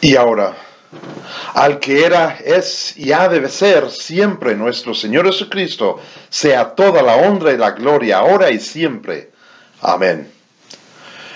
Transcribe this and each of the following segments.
Y ahora, al que era, es y ha de ser siempre nuestro Señor Jesucristo, sea toda la honra y la gloria, ahora y siempre. Amén.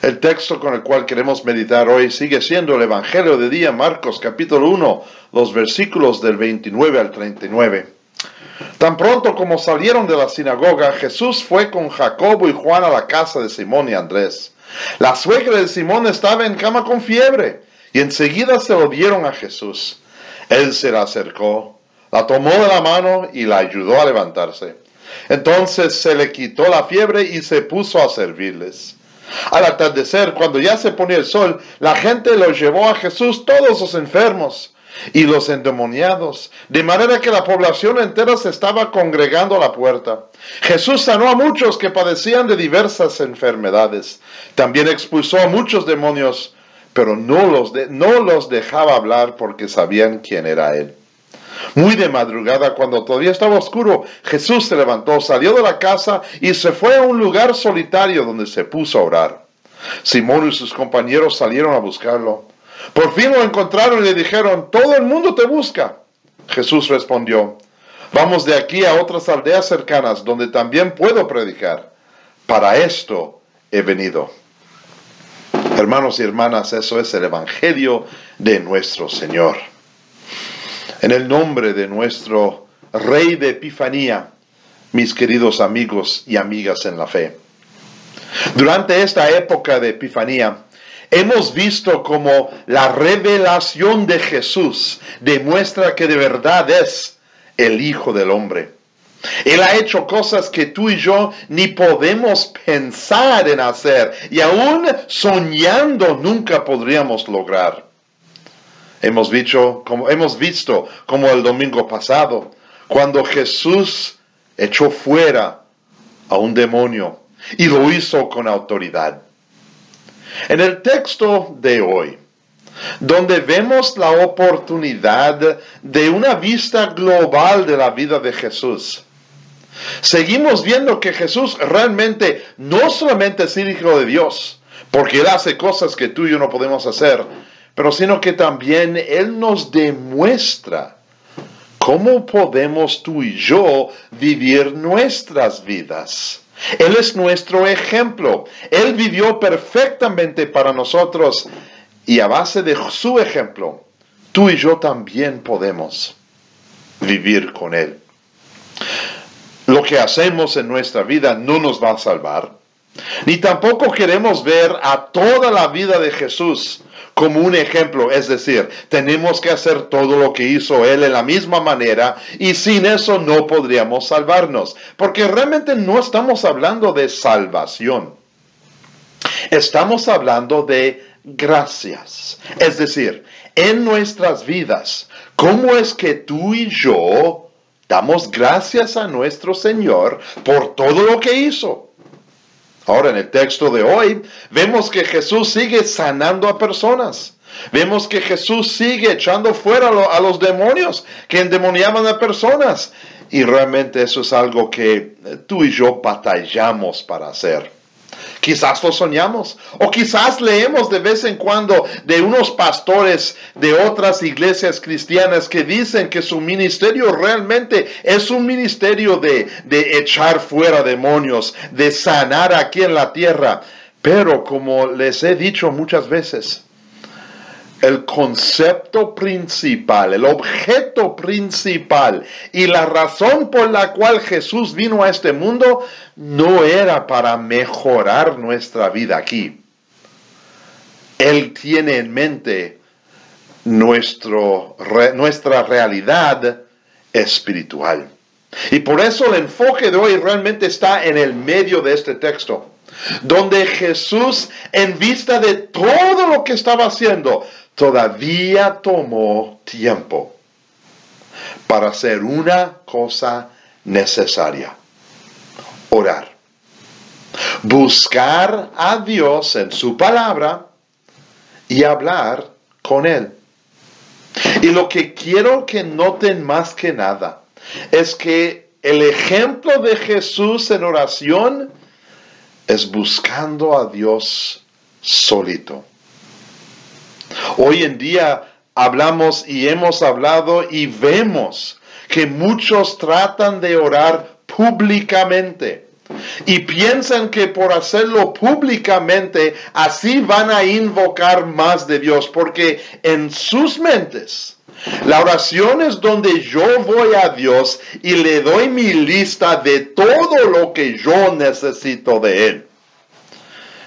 El texto con el cual queremos meditar hoy sigue siendo el Evangelio de día, Marcos capítulo 1, los versículos del 29 al 39. Tan pronto como salieron de la sinagoga, Jesús fue con Jacobo y Juan a la casa de Simón y Andrés. La suegra de Simón estaba en cama con fiebre, y enseguida se lo dieron a Jesús. Él se la acercó, la tomó de la mano y la ayudó a levantarse. Entonces se le quitó la fiebre y se puso a servirles. Al atardecer, cuando ya se ponía el sol, la gente los llevó a Jesús, todos los enfermos y los endemoniados, de manera que la población entera se estaba congregando a la puerta. Jesús sanó a muchos que padecían de diversas enfermedades. También expulsó a muchos demonios, pero no los dejaba hablar porque sabían quién era Él. Muy de madrugada, cuando todavía estaba oscuro, Jesús se levantó, salió de la casa y se fue a un lugar solitario donde se puso a orar. Simón y sus compañeros salieron a buscarlo. Por fin lo encontraron y le dijeron: «Todo el mundo te busca». Jesús respondió: «Vamos de aquí a otras aldeas cercanas donde también puedo predicar. Para esto he venido». Hermanos y hermanas, eso es el Evangelio de nuestro Señor. En el nombre de nuestro Rey de Epifanía, mis queridos amigos y amigas en la fe. Durante esta época de Epifanía, hemos visto cómo la revelación de Jesús demuestra que de verdad es el Hijo del Hombre. Él ha hecho cosas que tú y yo ni podemos pensar en hacer, y aún soñando nunca podríamos lograr. Hemos visto como el domingo pasado, cuando Jesús echó fuera a un demonio y lo hizo con autoridad. En el texto de hoy, donde vemos la oportunidad de una vista global de la vida de Jesús, seguimos viendo que Jesús realmente no solamente es el Hijo de Dios, porque Él hace cosas que tú y yo no podemos hacer, pero sino que también Él nos demuestra cómo podemos tú y yo vivir nuestras vidas. Él es nuestro ejemplo. Él vivió perfectamente para nosotros, y a base de su ejemplo, tú y yo también podemos vivir con Él. Lo que hacemos en nuestra vida no nos va a salvar, ni tampoco queremos ver a toda la vida de Jesús como un ejemplo. Es decir, tenemos que hacer todo lo que hizo Él en la misma manera, y sin eso no podríamos salvarnos, porque realmente no estamos hablando de salvación. Estamos hablando de gracias. Es decir, en nuestras vidas, ¿cómo es que tú y yo damos gracias a nuestro Señor por todo lo que hizo? Ahora, en el texto de hoy, vemos que Jesús sigue sanando a personas. Vemos que Jesús sigue echando fuera a los demonios que endemoniaban a personas. Y realmente eso es algo que tú y yo batallamos para hacer. Quizás lo soñamos, o quizás leemos de vez en cuando de unos pastores de otras iglesias cristianas que dicen que su ministerio realmente es un ministerio de echar fuera demonios, de sanar aquí en la tierra. Pero como les he dicho muchas veces, el concepto principal, el objeto principal y la razón por la cual Jesús vino a este mundo no era para mejorar nuestra vida aquí. Él tiene en mente nuestra realidad espiritual. Y por eso el enfoque de hoy realmente está en el medio de este texto, donde Jesús, en vista de todo lo que estaba haciendo, todavía tomó tiempo para hacer una cosa necesaria: orar. Buscar a Dios en su palabra y hablar con Él. Y lo que quiero que noten más que nada es que el ejemplo de Jesús en oración es buscando a Dios solito. Hoy en día hablamos y hemos hablado y vemos que muchos tratan de orar públicamente y piensan que por hacerlo públicamente así van a invocar más de Dios, porque en sus mentes la oración es donde yo voy a Dios y le doy mi lista de todo lo que yo necesito de Él.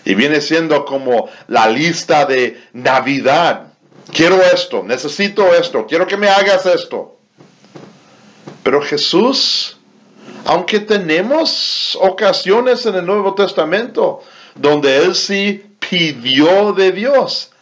Y viene siendo como la lista de Navidad. Quiero esto, necesito esto, quiero que me hagas esto. Pero Jesús, aunque tenemos ocasiones en el Nuevo Testamento donde Él sí pidió de Dios,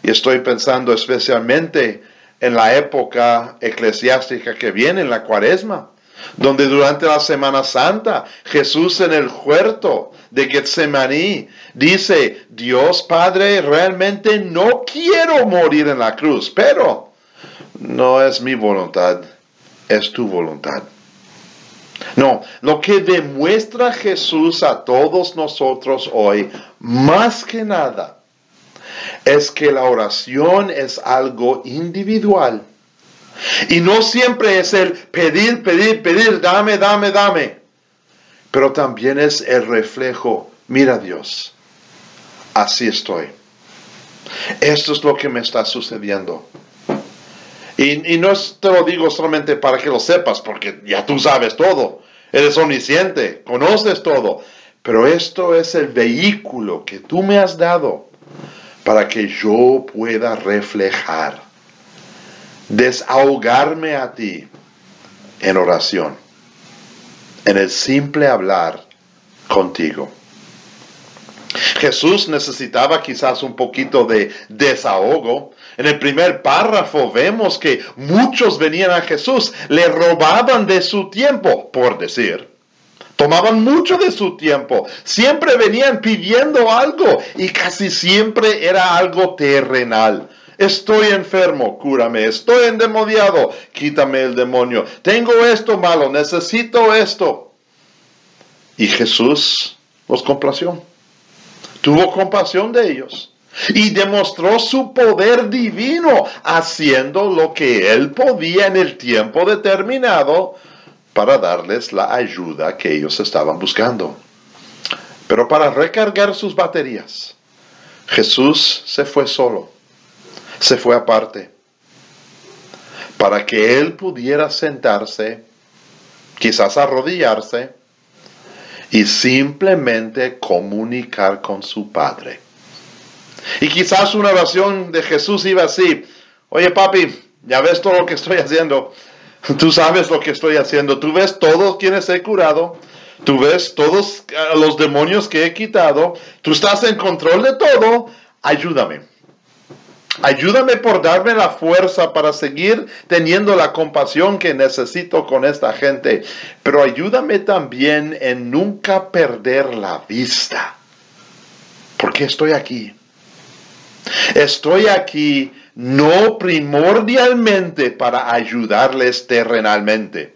y estoy pensando especialmente en la época eclesiástica que viene, en la Cuaresma, donde durante la Semana Santa Jesús en el huerto de Getsemaní dice: Dios Padre, realmente no quiero morir en la cruz, pero no es mi voluntad, es tu voluntad. No, lo que demuestra Jesús a todos nosotros hoy, más que nada, es que la oración es algo individual. Y no siempre es el pedir, pedir, pedir, dame, dame, dame. Pero también es el reflejo: mira Dios, así estoy. Esto es lo que me está sucediendo. Y no te lo digo solamente para que lo sepas, porque ya tú sabes todo. Eres omnisciente, conoces todo. Pero esto es el vehículo que tú me has dado para que yo pueda reflejar, desahogarme a ti en oración, en el simple hablar contigo. Jesús necesitaba quizás un poquito de desahogo. En el primer párrafo vemos que muchos venían a Jesús, le robaban de su tiempo, por decir. Tomaban mucho de su tiempo, siempre venían pidiendo algo y casi siempre era algo terrenal. Estoy enfermo, cúrame. Estoy endemoniado, quítame el demonio. Tengo esto malo, necesito esto. Y Jesús los complació. Tuvo compasión de ellos y demostró su poder divino haciendo lo que Él podía en el tiempo determinado para darles la ayuda que ellos estaban buscando. Pero para recargar sus baterías, Jesús se fue solo, se fue aparte, para que Él pudiera sentarse, quizás arrodillarse, y simplemente comunicar con su Padre. Y quizás una oración de Jesús iba así: oye papi, ya ves todo lo que estoy haciendo, tú sabes lo que estoy haciendo, tú ves todos quienes he curado, tú ves todos los demonios que he quitado, tú estás en control de todo, ayúdame. Ayúdame por darme la fuerza para seguir teniendo la compasión que necesito con esta gente. Pero ayúdame también en nunca perder la vista. Porque estoy aquí. Estoy aquí no primordialmente para ayudarles terrenalmente.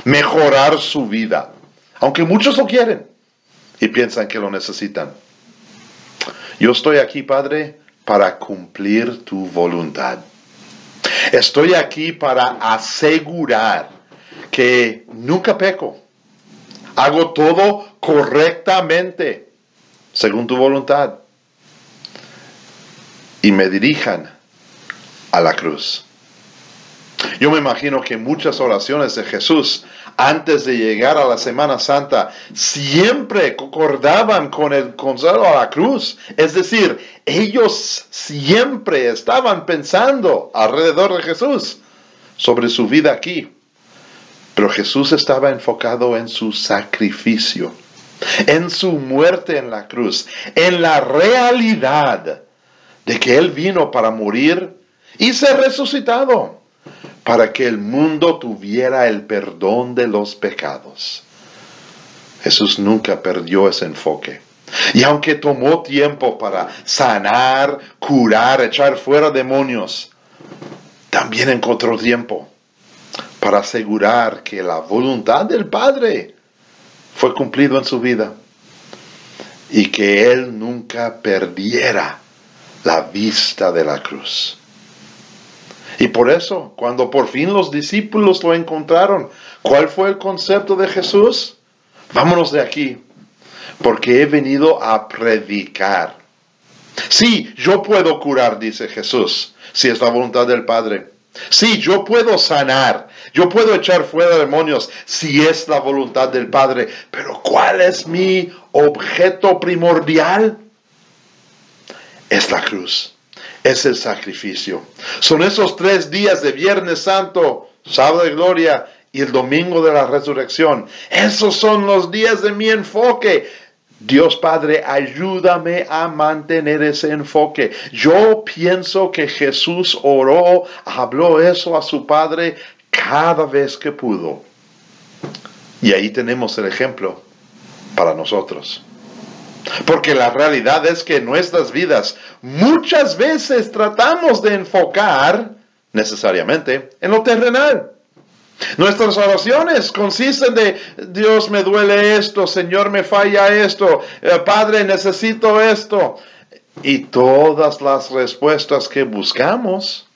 Mejorar su vida. Aunque muchos lo quieren y piensan que lo necesitan. Yo estoy aquí, Padre, para cumplir tu voluntad. Estoy aquí para asegurar que nunca peco. Hago todo correctamente, según tu voluntad. Y me dirijan a la cruz. Yo me imagino que muchas oraciones de Jesús antes de llegar a la Semana Santa siempre concordaban con el consuelo a la cruz. Es decir, ellos siempre estaban pensando alrededor de Jesús sobre su vida aquí. Pero Jesús estaba enfocado en su sacrificio, en su muerte en la cruz, en la realidad de que Él vino para morir y ser resucitado, para que el mundo tuviera el perdón de los pecados. Jesús nunca perdió ese enfoque. Y aunque tomó tiempo para sanar, curar, echar fuera demonios, también encontró tiempo para asegurar que la voluntad del Padre fue cumplida en su vida y que Él nunca perdiera la vista de la cruz. Y por eso, cuando por fin los discípulos lo encontraron, ¿cuál fue el concepto de Jesús? Vámonos de aquí, porque he venido a predicar. Sí, yo puedo curar, dice Jesús, si es la voluntad del Padre. Sí, yo puedo sanar, yo puedo echar fuera demonios, si es la voluntad del Padre. Pero ¿cuál es mi objeto primordial? Es la cruz, es el sacrificio. Son esos 3 días de Viernes Santo, Sábado de Gloria y el Domingo de la Resurrección. Esos son los días de mi enfoque. Dios Padre, ayúdame a mantener ese enfoque. Yo pienso que Jesús oró, habló eso a su Padre cada vez que pudo. Y ahí tenemos el ejemplo para nosotros. Porque la realidad es que en nuestras vidas muchas veces tratamos de enfocar necesariamente en lo terrenal. Nuestras oraciones consisten de: Dios, me duele esto, Señor, me falla esto, Padre, necesito esto. Y todas las respuestas que buscamos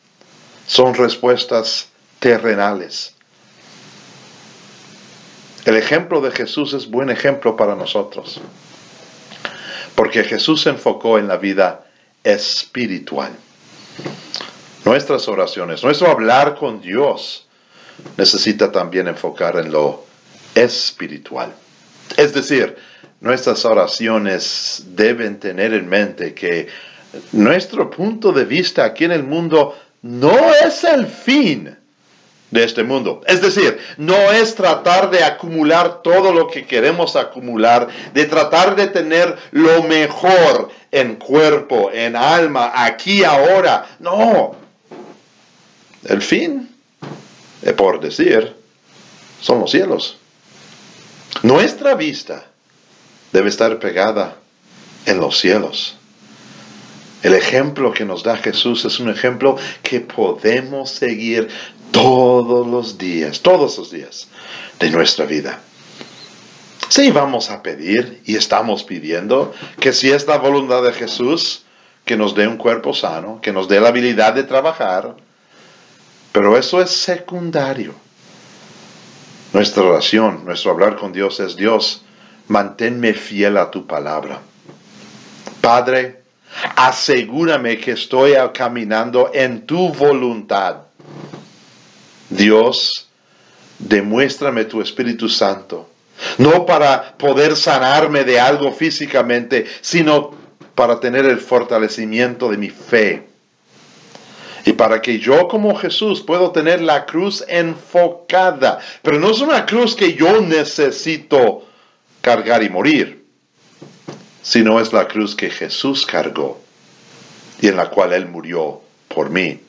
son respuestas terrenales. El ejemplo de Jesús es buen ejemplo para nosotros, porque Jesús se enfocó en la vida espiritual. Nuestras oraciones, nuestro hablar con Dios, necesita también enfocar en lo espiritual. Es decir, nuestras oraciones deben tener en mente que nuestro punto de vista aquí en el mundo no es el fin de este mundo. Es decir, no es tratar de acumular todo lo que queremos acumular, de tratar de tener lo mejor en cuerpo, en alma, aquí, ahora. No. El fin, por decir, son los cielos. Nuestra vista debe estar pegada en los cielos. El ejemplo que nos da Jesús es un ejemplo que podemos seguir todos los días de nuestra vida. Sí, vamos a pedir y estamos pidiendo que si es la voluntad de Jesús, que nos dé un cuerpo sano, que nos dé la habilidad de trabajar. Pero eso es secundario. Nuestra oración, nuestro hablar con Dios es: Dios, manténme fiel a tu palabra. Padre, asegúrame que estoy caminando en tu voluntad. Dios, demuéstrame tu Espíritu Santo. No para poder sanarme de algo físicamente, sino para tener el fortalecimiento de mi fe. Y para que yo como Jesús puedo tener la cruz enfocada. Pero no es una cruz que yo necesito cargar y morir, sino es la cruz que Jesús cargó y en la cual Él murió por mí.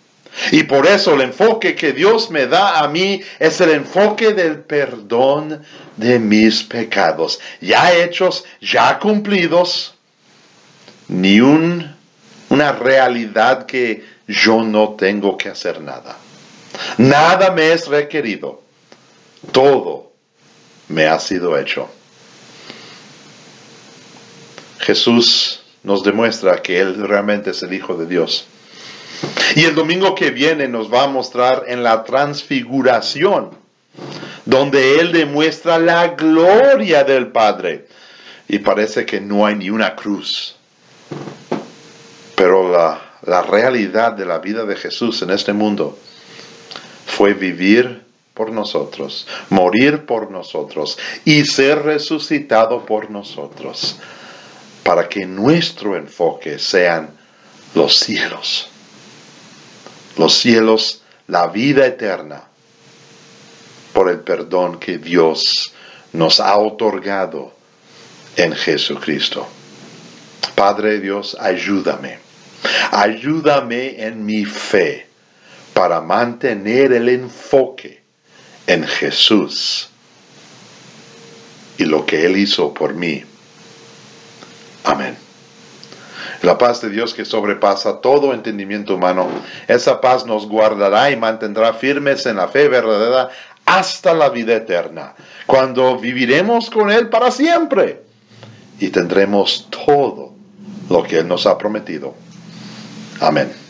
Y por eso el enfoque que Dios me da a mí es el enfoque del perdón de mis pecados. Ya hechos, ya cumplidos. Ni una realidad que yo no tengo que hacer nada. Nada me es requerido. Todo me ha sido hecho. Jesús nos demuestra que Él realmente es el Hijo de Dios. Y el domingo que viene nos va a mostrar en la transfiguración, donde Él demuestra la gloria del Padre. Y parece que no hay ni una cruz. Pero la realidad de la vida de Jesús en este mundo fue vivir por nosotros, morir por nosotros y ser resucitado por nosotros, para que nuestro enfoque sean los cielos. Los cielos, la vida eterna, por el perdón que Dios nos ha otorgado en Jesucristo. Padre Dios, ayúdame. Ayúdame en mi fe para mantener el enfoque en Jesús y lo que Él hizo por mí. Amén. La paz de Dios que sobrepasa todo entendimiento humano, esa paz nos guardará y mantendrá firmes en la fe verdadera hasta la vida eterna, cuando viviremos con Él para siempre y tendremos todo lo que Él nos ha prometido. Amén.